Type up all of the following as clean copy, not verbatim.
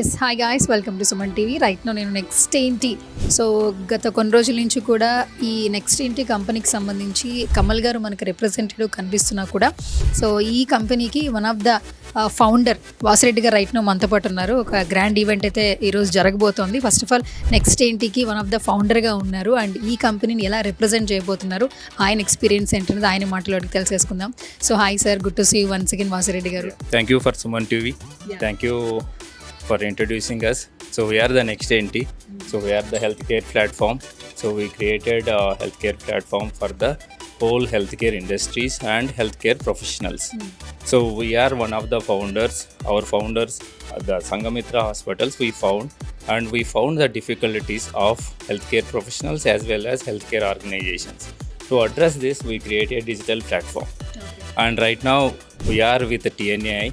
Yes hi guys, welcome to Suman TV. Right no నేను next ఏంటి so గత కొన్ని రోజుల నుంచి కూడా ఈ నెక్స్ట్ ఏంటి కంపెనీకి సంబంధించి కమల్ గారు మనకు రిప్రజెంటేటివ్ కనిపిస్తున్నా కూడా సో ఈ కంపెనీకి one of the founder Vasireddy గారు రైట్ నో మనతో పాటు ఉన్నారు. ఒక గ్రాండ్ ఈవెంట్ అయితే ఈరోజు జరగబోతోంది. ఫస్ట్ ఆఫ్ ఆల్ నెక్స్ట్ ఏంటికి వన్ ఆఫ్ ద ఫౌండర్గా ఉన్నారు అండ్ ఈ కంపెనీని ఎలా రిప్రజెంట్ చేయబోతున్నారు, ఆయన ఎక్స్పీరియన్స్ ఏంటనేది ఆయన మాటలు తెలిసేసుకుందాం. So hi sir, good to see you once again Vasireddy garu. Thank you for Suman TV. Thank you for introducing us. So we are the Next NT. So we are the healthcare platform. So we created a healthcare platform for the whole healthcare industries and healthcare professionals. So we are one of the founders. Our founders, the Sangamitra hospitals, we found the difficulties of healthcare professionals as well as healthcare organizations. To address this, we created a digital platform. And right now we are with the TNAI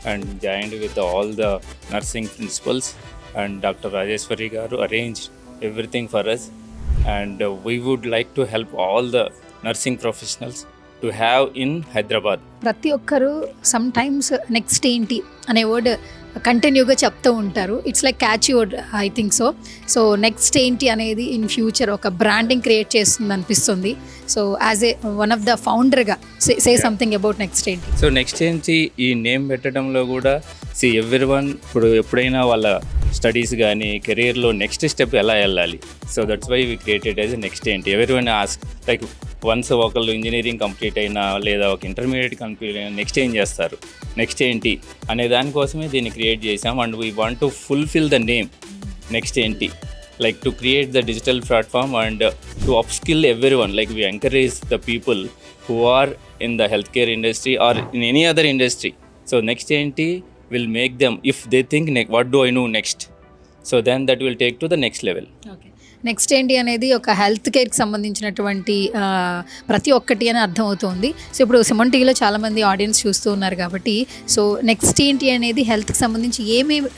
and joined with all the nursing principals, and Dr. Rajeshwari garu arranged everything for us, and we would like to help all the nursing professionals to have in Hyderabad. ప్రతి ఒక్కరు some times next ఏంటి అనే word కంటిన్యూగా చెప్తూ ఉంటారు. It's like catchy word I think so. So next ఏంటి అనేది in future ఒక బ్రాండింగ్ క్రియేట్ చేస్తుంది అనిపిస్తుంది. So as a one of the ఫౌండర్గా సే సంథింగ్ అబౌట్ నెక్స్ట్ ఏంటి. సో నెక్స్ట్ ఏంటి ఈ నేమ్ పెట్టడంలో కూడా ఎవ్రీవన్ ఇప్పుడు ఎప్పుడైనా వాళ్ళ స్టడీస్ కానీ కెరీర్లో నెక్స్ట్ స్టెప్ ఎలా వెళ్ళాలి, so that's why we created as next ఏంటి. ఎవరివన్ ఆస్క్ లైక్ వన్స్ ఒకళ్ళు ఇంజనీరింగ్ కంప్లీట్ అయినా లేదా ఒక ఇంటర్మీడియట్ కంప్లీట్ అయినా నెక్స్ట్ ఏం చేస్తారు, నెక్స్ట్ ఏంటి అనే దానికోసమే దీన్ని క్రియేట్ చేసాం. And we want to fulfil the name next ఏంటి, like to create the digital platform and to upskill everyone. Like we encourage the people who are in the healthcare industry or in any other industry. So next enti will make them, if they think what do I know next, so then that will take to the next level. Okay, next ఏంటి అనేది ఒక health కేర్కి సంబంధించినటువంటి ప్రతి ఒక్కటి అని అర్థమవుతుంది. So ఇప్పుడు సుమన్ టీవీలో చాలామంది ఆడియన్స్ చూస్తూ ఉన్నారు కాబట్టి సో నెక్స్ట్ ఏంటి అనేది హెల్త్కి సంబంధించి ఏమేమి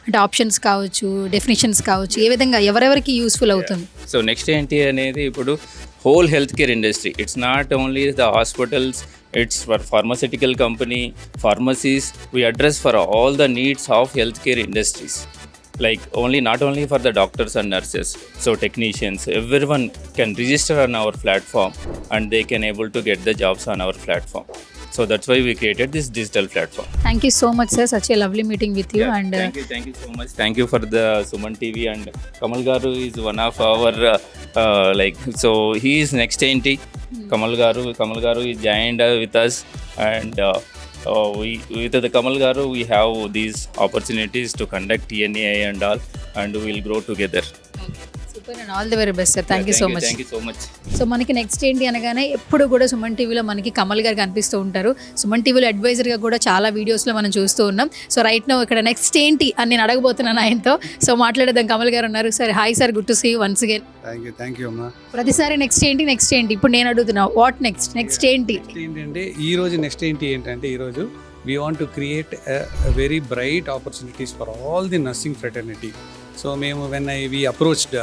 అంటే ఆప్షన్స్ కావచ్చు, డెఫినేషన్స్ కావచ్చు, ఏ విధంగా ఎవరెవరికి యూస్ఫుల్ అవుతుంది. సో నెక్స్ట్ ఏంటి అనేది ఇప్పుడు whole healthcare industry. It's not only the hospitals, it's for pharmaceutical company, pharmacies. We address for all the needs of healthcare industries. Like not only for the doctors and nurses, so technicians, everyone can register on our platform and they can able to get the jobs on our platform. So that's why we created this digital platform. Thank you so much sir, such a lovely meeting with you. Yeah, and thank you so much. Thank you for the Suman TV, and Kamal garu is one of our so he is next NT. Kamal garu is joined with us, and we with the Kamal garu we have these opportunities to conduct TNAI and all, and we will grow together. Super and all the very best sir. Thank you so much. Thank you so much. So మనకి next ఏంటి అనగానే ఎప్పుడు కూడా సుమన్ టీవీలో మనకి కమల్ గారు కనిపిస్తూ ఉంటారు. సుమన్ టీవీలో అడ్వైజర్గా కూడా చాలా వీడియోస్లో మనం చూస్తూ ఉన్నాం. సో రైట్ నో ఇక్కడ నెక్స్ట్ ఏంటి అని నేను అడగబోతున్నాను ఆయనతో. సో మాట్లాడేద్దాం. కమల్ గారు ఉన్నారు. Sir hi sir, good to see you once again. Thank you అమ్మా. ప్రతిసారి నెక్స్ట్ ఏంటి. ఇప్పుడు నేను అడుగుతున్నా వాట్ నెక్స్ట్ ఏంటి ఏంటంటే ఈరోజు నెక్స్ట్ ఏంటంటే ఈరోజు we want to create very bright opportunities for all the nursing fraternity. So మేము we approached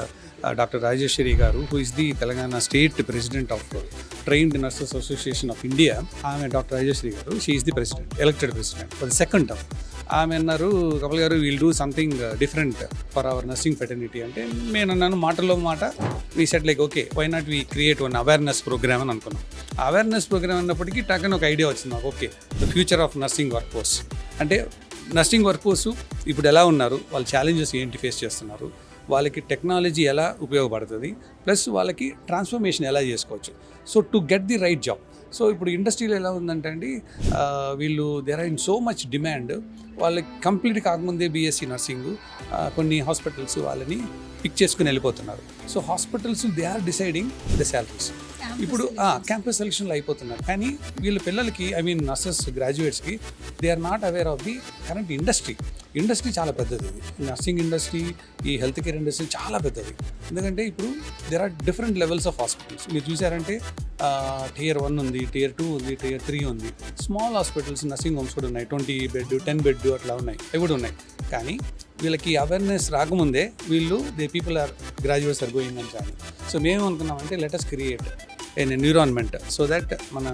Dr. Rajeshwari garu, who is the Telangana State President of Trained Nurses Association of India. Dr. Rajeshwari garu, she is the president, elected president for the second term. అన్నారు కమల్ గారు will do something different for our nursing fraternity అంటే నేను అన్నాను మాటలో మాట we set like okay why not we create one awareness programme అని అనుకున్నాం. Awareness programme అన్నప్పటికీ టక్కన ఒక ఐడియా వచ్చింది నాకు. Okay, the future of nursing work force అంటే నర్సింగ్ వర్క్ ఫోర్స్ ఇప్పుడు ఎలా ఉన్నారు, వాళ్ళ ఛాలెంజెస్ ఏంటి ఫేస్ చేస్తున్నారు, వాళ్ళకి టెక్నాలజీ ఎలా ఉపయోగపడుతుంది, ప్లస్ వాళ్ళకి ట్రాన్స్ఫర్మేషన్ ఎలా చేసుకోవచ్చు. So to get the right job. So ఇప్పుడు ఇండస్ట్రీలో ఎలా ఉందంటే అండి వీళ్ళు there are in so much demand. వాళ్ళకి కంప్లీట్ కాకముందే బీఎస్సీ నర్సింగ్ కొన్ని హాస్పిటల్స్ వాళ్ళని పిక్ చేసుకుని వెళ్ళిపోతున్నారు. So hospitals they are deciding the salaries. ఇప్పుడు క్యాంపస్ సెలక్షన్లో అయిపోతున్నారు. కానీ వీళ్ళ పిల్లలకి నర్సెస్ గ్రాడ్యుయేట్స్కి they are not aware of the current industry చాలా పెద్దది. ఇది నర్సింగ్ ఇండస్ట్రీ, ఈ హెల్త్ కేర్ ఇండస్ట్రీ చాలా పెద్దది. ఎందుకంటే ఇప్పుడు there are different levels of hospitals. మీరు చూసారంటే Tier 1 ఉంది, Tier 2 ఉంది, Tier 3 ఉంది. స్మాల్ హాస్పిటల్స్, నర్సింగ్ హోమ్స్ కూడా ఉన్నాయి. 20 బెడ్ 10 బెడ్ అట్లా ఉన్నాయి, అవి కూడా ఉన్నాయి. కానీ వీళ్ళకి అవేర్నెస్ రాకముందే వీళ్ళు people are graduates are going అని కానీ. సో మేము అనుకున్నామంటే let us create an environment so that మన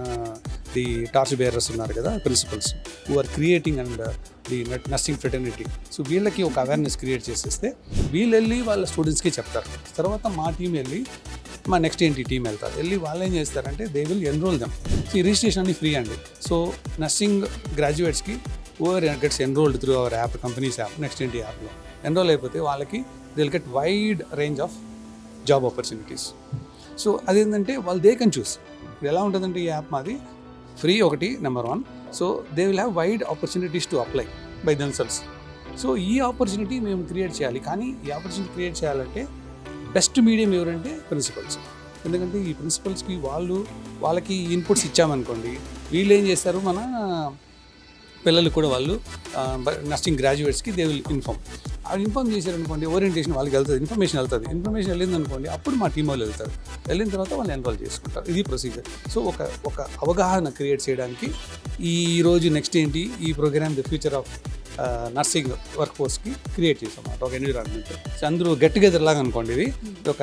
ది టార్చ్ బేరర్స్ ఉన్నారు కదా, principals, who are creating and the nursing fraternity. So వీళ్ళకి ఒక అవేర్నెస్ క్రియేట్ చేసేస్తే వీళ్ళు వెళ్ళి వాళ్ళ స్టూడెంట్స్కి చెప్తారు. తర్వాత మా టీం వెళ్ళి మా నెక్స్ట్ ఏంటి టీం వెళ్తారు. వెళ్ళి వాళ్ళు ఏం చేస్తారంటే they will enrol them. So ఈ రిజిస్ట్రేషన్ అన్ని ఫ్రీ అండి. సో నర్సింగ్ గ్రాడ్యుయేట్స్కి over gets enrolled through our app, companies app, next ఏంటి యాప్లో ఎన్రోల్ అయిపోతే వాళ్ళకి they will get wide range of job opportunities. So అదేంటంటే వాళ్ళు దే కెన్ చూస్. ఇప్పుడు ఎలా ఉంటుందంటే ఈ యాప్ మాది ఫ్రీ ఒకటి number 1. So they will have wide opportunities to apply by themselves. So ఈ ఆపర్చునిటీ మేము క్రియేట్ చేయాలి. కానీ ఈ ఆపర్చునిటీ క్రియేట్ చేయాలంటే బెస్ట్ మీడియం ఎవరంటే ప్రిన్సిపల్స్. ఎందుకంటే ఈ ప్రిన్సిపల్స్కి వాళ్ళకి ఇన్పుట్స్ ఇచ్చామనుకోండి, వీళ్ళు ఏం చేస్తారు, మన పిల్లలు కూడా వాళ్ళు నర్సింగ్ గ్రాడ్యుయేట్స్కి దే విల్ ఇన్ఫార్మ్ చేశారనుకోండి, ఓరియంటేషన్ వాళ్ళకి వెళ్తుంది, ఇన్ఫర్మేషన్ వెళ్ళింది అనుకోండి, అప్పుడు మా టీం వాళ్ళు వెళ్తారు. వెళ్ళిన తర్వాత వాళ్ళు ఎన్రోల్ చేసుకుంటారు. ఇది ప్రొసీజర్. సో ఒక అవగాహన క్రియేట్ చేయడానికి ఈరోజు నెక్స్ట్ ఏంటి ఈ programme the future of nursing work ఫోర్స్కి క్రియేట్ చేసాం అన్నమాట, ఒక ఎన్విరాన్మెంట్. సో అందరూ గెట్ టుగెదర్ లాగా అనుకోండి. ఇది ఒక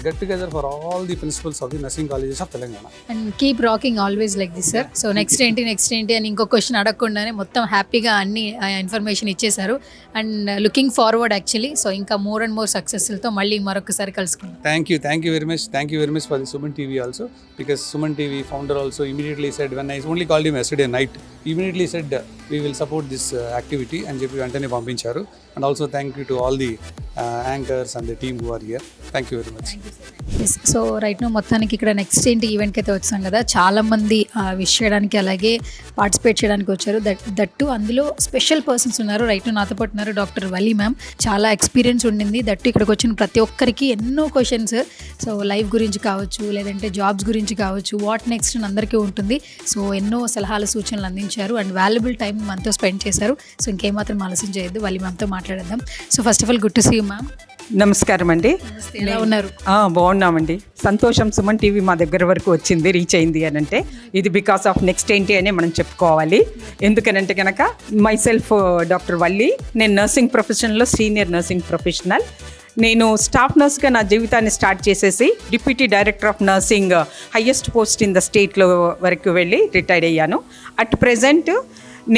get together for all the principals of the nursing colleges of Telangana. And keep rocking always like this sir. So next ఏంటి అని ఇంకో క్వశ్చన్ అడగకుండానే మొత్తం హ్యాపీగా అన్ని ఇన్ఫర్మేషన్ ఇచ్చేశారు. And looking forward actually. So ఇంకా మోర్ అండ్ మోర్ సక్సెస్ఫుల్తో మళ్ళీ మరొకసారి కలుసుకుందాం. Thank you very much for the Suman TV also, because Suman TV founder also immediately said, when I only called him yesterday night, immediately said we will support this activity అని చెప్పి వెంటనే పంపించారు. And also thank you to all the anchors and the team who are here. Thank you very much. Yes. So right no మొత్తానికి ఇక్కడ next ఏంటి ఈవెంట్కి అయితే వచ్చాం కదా, చాలామంది విష్ చేయడానికి అలాగే పార్టిసిపేట్ చేయడానికి వచ్చారు. దట్టు అందులో స్పెషల్ పర్సన్స్ ఉన్నారు. రైట్ నో నాతో పాటు ఉన్నారు డాక్టర్ వలి మ్యామ్. చాలా ఎక్స్పీరియన్స్ ఉండింది. దట్టు ఇక్కడికి వచ్చిన ప్రతి ఒక్కరికి ఎన్నో క్వశ్చన్స్, సో లైఫ్ గురించి కావచ్చు, లేదంటే జాబ్స్ గురించి కావచ్చు, వాట్ నెక్స్ట్ అని అందరికీ ఉంటుంది. సో ఎన్నో సలహాలు సూచనలు అందించారు అండ్ వాల్యుబుల్ టైం మనతో స్పెండ్ చేశారు. సో ఇంకేమాత్రం ఆలస్యం చేయొద్దు, వలి మ్యామ్తో మాట్లాడేద్దాం. So first of all good to see you ma'am. నమస్కారం అండి. ఎలా ఉన్నారు? బాగున్నామండి. సంతోషం, సుమన్ టీవీ మా దగ్గర వరకు వచ్చింది, రీచ్ అయింది అని అంటే ఇది బికాస్ ఆఫ్ నెక్స్ట్ ఏంటి అనే మనం చెప్పుకోవాలి. ఎందుకనంటే కనుక మై సెల్ఫ్ డాక్టర్ వల్లి, నేను నర్సింగ్ ప్రొఫెషన్లో సీనియర్ నర్సింగ్ ప్రొఫెషనల్. నేను స్టాఫ్ నర్స్గా నా జీవితాన్ని స్టార్ట్ చేసేసి deputy director of nursing highest post in the స్టేట్లో వరకు వెళ్ళి రిటైర్డ్ అయ్యాను. At present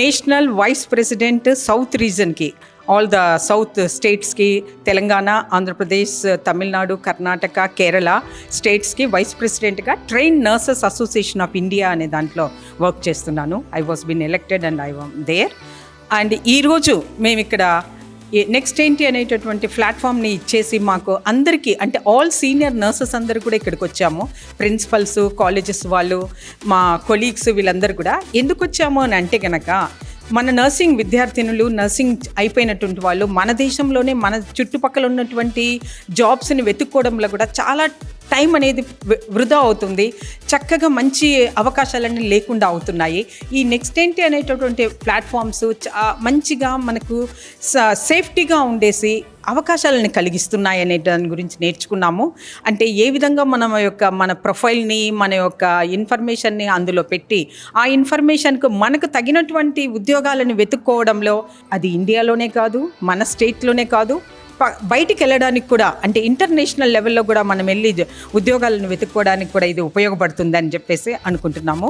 national vice president south రీజన్కి, ఆల్ ద సౌత్ స్టేట్స్కి, తెలంగాణ, ఆంధ్రప్రదేశ్, తమిళనాడు, కర్ణాటక, కేరళ స్టేట్స్కి వైస్ ప్రెసిడెంట్గా train nurses association of India అనే దాంట్లో వర్క్ చేస్తున్నాను. I was been elected and I am there. And ఈరోజు మేము ఇక్కడ నెక్స్ట్ ఏంటి అనేటటువంటి ప్లాట్ఫామ్ని ఇచ్చేసి మాకు అందరికీ, అంటే ఆల్ సీనియర్ నర్సెస్ అందరూ కూడా ఇక్కడికి వచ్చాము. ప్రిన్సిపల్స్, కాలేజెస్ వాళ్ళు, మా కొలీగ్స్, వీళ్ళందరూ కూడా ఎందుకు వచ్చాము అని అంటే కనుక మన నర్సింగ్ విద్యార్థినులు, నర్సింగ్ అయిపోయినటువంటి వాళ్ళు మన దేశంలోనే మన చుట్టుపక్కల ఉన్నటువంటి జాబ్స్ని వెతుక్కోవడంలో కూడా చాలా టైం అనేది వృధా అవుతుంది. చక్కగా మంచి అవకాశాలన్నీ లేకుండా అవుతున్నాయి. ఈ నెక్స్ట్ ఏంటి అనేటటువంటి ప్లాట్ఫామ్స్ మంచిగా మనకు సేఫ్టీగా ఉండేసి అవకాశాలను కలిగిస్తున్నాయి అనే దాని గురించి నేర్చుకున్నాము. అంటే ఏ విధంగా మన ప్రొఫైల్ని, మన యొక్క ఇన్ఫర్మేషన్ని అందులో పెట్టి ఆ ఇన్ఫర్మేషన్కు మనకు తగినటువంటి ఉద్యోగాలను వెతుక్కోవడంలో, అది ఇండియాలోనే కాదు, మన స్టేట్లోనే కాదు, బయటికి వెళ్ళడానికి కూడా, అంటే ఇంటర్నేషనల్ లెవెల్లో కూడా మనం వెళ్ళి ఉద్యోగాలను వెతుక్కోవడానికి కూడా ఇది ఉపయోగపడుతుందని చెప్పేసి అనుకుంటున్నాము.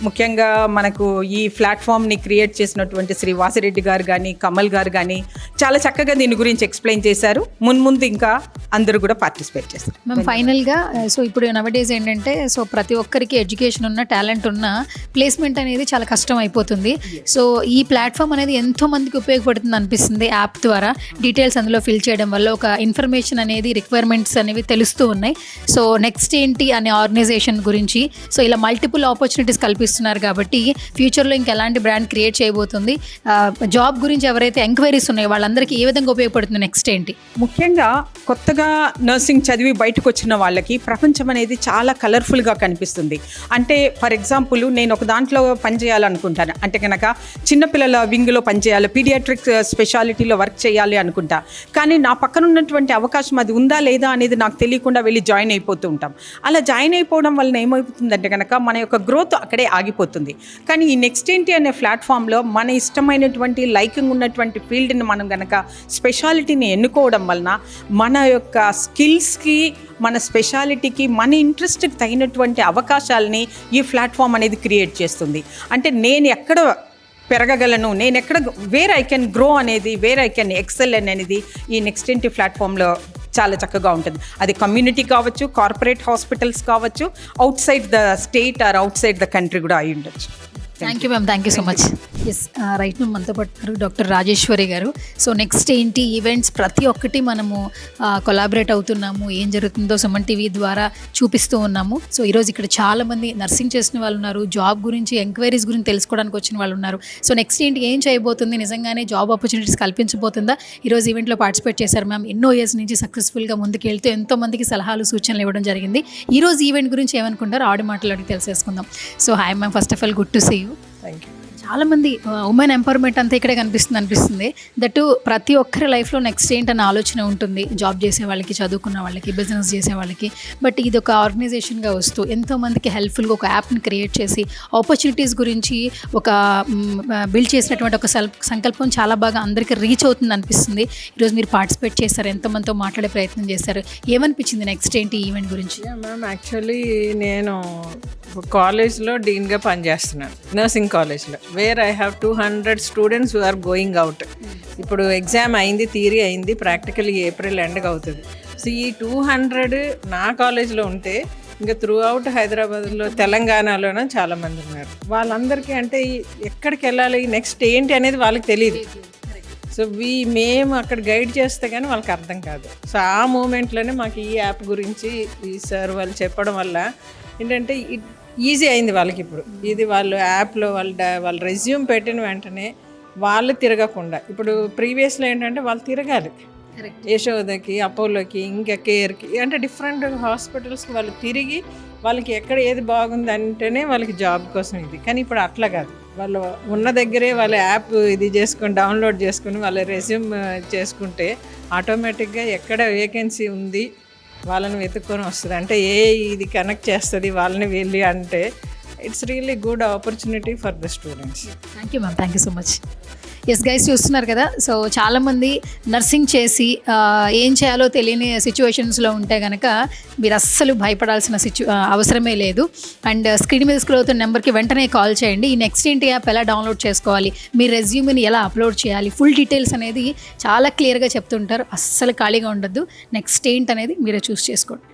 ముఖ్యంగా మనకు ఈ ప్లాట్ఫామ్ని క్రియేట్ చేసినటువంటి శ్రీ వాసిరెడ్డి గారు కానీ, కమల్ గారు కానీ చాలా చక్కగా దీని గురించి ఎక్స్ప్లెయిన్ చేశారు. ముందు ఇంకా అందరూ కూడా పార్టిసిపేట్ చేస్తారు. మేము ఫైనల్గా సో ఇప్పుడు నవడేస్ ఏంటంటే, సో ప్రతి ఒక్కరికి ఎడ్యుకేషన్ ఉన్న, టాలెంట్ ఉన్న, ప్లేస్మెంట్ అనేది చాలా కష్టం అయిపోతుంది. సో ఈ ప్లాట్ఫామ్ అనేది ఎంతో మందికి ఉపయోగపడుతుంది అనిపిస్తుంది. యాప్ ద్వారా డీటెయిల్స్ అందులో ఫిల్ చేయడం వల్ల ఒక ఇన్ఫర్మేషన్ అనేది, రిక్వైర్మెంట్స్ అనేవి తెలుస్తూ ఉన్నాయి. సో నెక్స్ట్ ఏంటి అనే ఆర్గనైజేషన్ గురించి, సో ఇలా మల్టిపుల్ ఆపర్చునిటీస్ కల్పిస్తున్నారు కాబట్టి ఫ్యూచర్లో ఇంకా ఎలాంటి బ్రాండ్ క్రియేట్ చేయబోతుంది, జాబ్ గురించి ఎవరైతే ఎంక్వైరీస్ ఉన్నాయో వాళ్ళందరికీ ఏ విధంగా ఉపయోగపడుతుంది నెక్స్ట్ ఏంటి? ముఖ్యంగా కొత్తగా నర్సింగ్ చదివి బయటకు వచ్చిన వాళ్ళకి ప్రపంచం అనేది చాలా కలర్ఫుల్గా కనిపిస్తుంది. అంటే ఫర్ ఎగ్జాంపుల్ నేను ఒక దాంట్లో పనిచేయాలనుకుంటాను, అంటే కనుక చిన్నపిల్లల వింగ్లో పనిచేయాలి, పీడియాట్రిక్ స్పెషాలిటీలో వర్క్ చేయాలి అనుకుంటా. కానీ నా పక్కన ఉన్నటువంటి అవకాశం అది ఉందా లేదా అనేది నాకు తెలియకుండా వెళ్ళి జాయిన్ అయిపోతూ ఉంటాం. అలా జాయిన్ అయిపోవడం వలన ఏమైపోతుందంటే కనుక మన యొక్క గ్రోత్ అక్కడే ఆగిపోతుంది. కానీ ఈ నెక్స్ట్ ఏంటి అనే ప్లాట్ఫామ్లో మన ఇష్టమైనటువంటి లైకింగ్ ఉన్నటువంటి ఫీల్డ్ని మనం కనుక స్పెషాలిటీని ఎన్నుకోవడం వలన మన యొక్క స్కిల్స్కి, మన స్పెషాలిటీకి, మన ఇంట్రెస్ట్కి తగినటువంటి అవకాశాలని ఈ ప్లాట్ఫామ్ అనేది క్రియేట్ చేస్తుంది. అంటే నేను ఎక్కడ పెరగగలను, నేను ఎక్కడ వేర్ ఐ కెన్ గ్రో అనేది, వేర్ ఐ కెన్ ఎక్సెల్ అనేది ఈ నెక్స్ట్ ఏంటి ప్లాట్ఫామ్లో చాలా చక్కగా ఉంటుంది. అది కమ్యూనిటీ కావచ్చు, కార్పొరేట్ హాస్పిటల్స్ కావచ్చు, outside the state or outside the country కూడా అయి ఉండొచ్చు. Thank you ma'am, thank you so much. Yes, right ma'am, మనతో పాటు ఉన్నారు డాక్టర్ రాజేశ్వరి గారు. సో నెక్స్ట్ ఏంటి ఈవెంట్స్ ప్రతి ఒక్కటి మనము కొలాబరేట్ అవుతున్నాము, ఏం జరుగుతుందో సుమన్ టీవీ ద్వారా చూపిస్తూ ఉన్నాము. సో ఈరోజు ఇక్కడ చాలామంది నర్సింగ్ చేసిన వాళ్ళు ఉన్నారు, జాబ్ గురించి ఎంక్వైరీస్ గురించి తెలుసుకోవడానికి వచ్చిన వాళ్ళు ఉన్నారు. సో నెక్స్ట్ ఏంటి ఏం చేయబోతుంది, నిజంగానే జాబ్ ఆపర్చునిటీస్ కల్పించబోతుందా? ఈరోజు ఈవెంట్లో పార్టిసిపేట్ చేశారు మ్యామ్. ఎన్నో ఇయర్స్ నుంచి సక్సెస్ఫుల్గా ముందుకు వెళ్తూ ఎంతోమందికి సలహాలు సూచనలు ఇవ్వడం జరిగింది. ఈరోజు ఈవెంట్ గురించి ఏమనుకుంటారో ఆడి మాటలు తెలిసేసుకుందాం. So hi ma'am, first of all good to see you. Thank you. చాలామంది ఉమెన్ ఎంపవర్మెంట్ అంతా ఇక్కడే అనిపిస్తుంది. దట్టు ప్రతి ఒక్కరి లైఫ్లో నెక్స్ట్ ఏంటన్న ఆలోచన ఉంటుంది, జాబ్ చేసే వాళ్ళకి, చదువుకున్న వాళ్ళకి, బిజినెస్ చేసే వాళ్ళకి. బట్ ఇది ఒక ఆర్గనైజేషన్గా వస్తూ ఎంతోమందికి హెల్ప్ఫుల్గా ఒక యాప్ని క్రియేట్ చేసి ఆపర్చునిటీస్ గురించి ఒక బిల్డ్ చేసినటువంటి ఒక సంకల్పం చాలా బాగా అందరికీ రీచ్ అవుతుంది అనిపిస్తుంది. ఈరోజు మీరు పార్టిసిపేట్ చేశారు, ఎంతమందితో మాట్లాడే ప్రయత్నం చేశారు, ఏమనిపించింది నెక్స్ట్ ఏంటి ఈవెంట్ గురించి? మ్యామ్, యాక్చువల్లీ నేను కాలేజ్లో డీన్గా పనిచేస్తున్నాను, నర్సింగ్ కాలేజ్లో, where I have 200 students who are going out. ఇప్పుడు ఎగ్జామ్ అయింది, థియరీ అయింది, ప్రాక్టికల్ ఏప్రిల్ ఎండ్గా అవుతుంది. సో ఈ 200 నా కాలేజ్లో ఉంటే ఇంకా త్రూ అవుట్ హైదరాబాద్లో, తెలంగాణలోనే చాలామంది ఉన్నారు. వాళ్ళందరికీ అంటే ఎక్కడికి వెళ్ళాలి, నెక్స్ట్ ఏంటి అనేది వాళ్ళకి తెలియదు. సో మేము అక్కడ గైడ్ చేస్తే కానీ వాళ్ళకి అర్థం కాదు. సో ఆ మూమెంట్లోనే మాకు ఈ యాప్ గురించి ఈ సార్ వాళ్ళు చెప్పడం వల్ల ఏంటంటే ఈజీ అయింది వాళ్ళకి. ఇప్పుడు ఇది వాళ్ళు యాప్లో వాళ్ళ రెజ్యూమ్ పెట్టిన వెంటనే వాళ్ళు తిరగకుండా, ఇప్పుడు ప్రీవియస్లో ఏంటంటే వాళ్ళు తిరగాలి యశోదకి, అపోలోకి, ఇంకా కేర్కి, అంటే డిఫరెంట్ హాస్పిటల్స్కి వాళ్ళు తిరిగి వాళ్ళకి ఎక్కడ ఏది బాగుంది అంటేనే వాళ్ళకి జాబ్ కోసం ఇది. కానీ ఇప్పుడు అట్లా కాదు, వాళ్ళు ఉన్న దగ్గరే వాళ్ళ యాప్ ఇది చేసుకొని డౌన్లోడ్ చేసుకుని వాళ్ళ రెజ్యూమ్ చేసుకుంటే ఆటోమేటిక్గా ఎక్కడ వేకెన్సీ ఉంది వాళ్ళని వెతుక్కొని వస్తుంది. అంటే ఇది కనెక్ట్ చేస్తుంది వాళ్ళని వెళ్ళి అంటే it's really good opportunity for the students. Thank you ma'am, thank you so much. Yes guys, చూస్తున్నారు కదా. సో చాలామంది నర్సింగ్ చేసి ఏం చేయాలో తెలియని సిచ్యువేషన్స్లో ఉంటే కనుక మీరు అస్సలు భయపడాల్సిన అవసరమే లేదు. అండ్ స్క్రీన్ మీద స్క్రోల్ అవుతున్న నెంబర్కి వెంటనే కాల్ చేయండి. ఈ నెక్స్ట్ ఏంటి యాప్ ఎలా డౌన్లోడ్ చేసుకోవాలి, మీ రెజ్యూమ్ని ఎలా అప్లోడ్ చేయాలి, ఫుల్ డీటెయిల్స్ అనేది చాలా క్లియర్గా చెప్తుంటారు. అస్సలు ఖాళీగా ఉండొద్దు. నెక్స్ట్ ఏంటి అనేది మీరే చూస్ చేసుకోండి.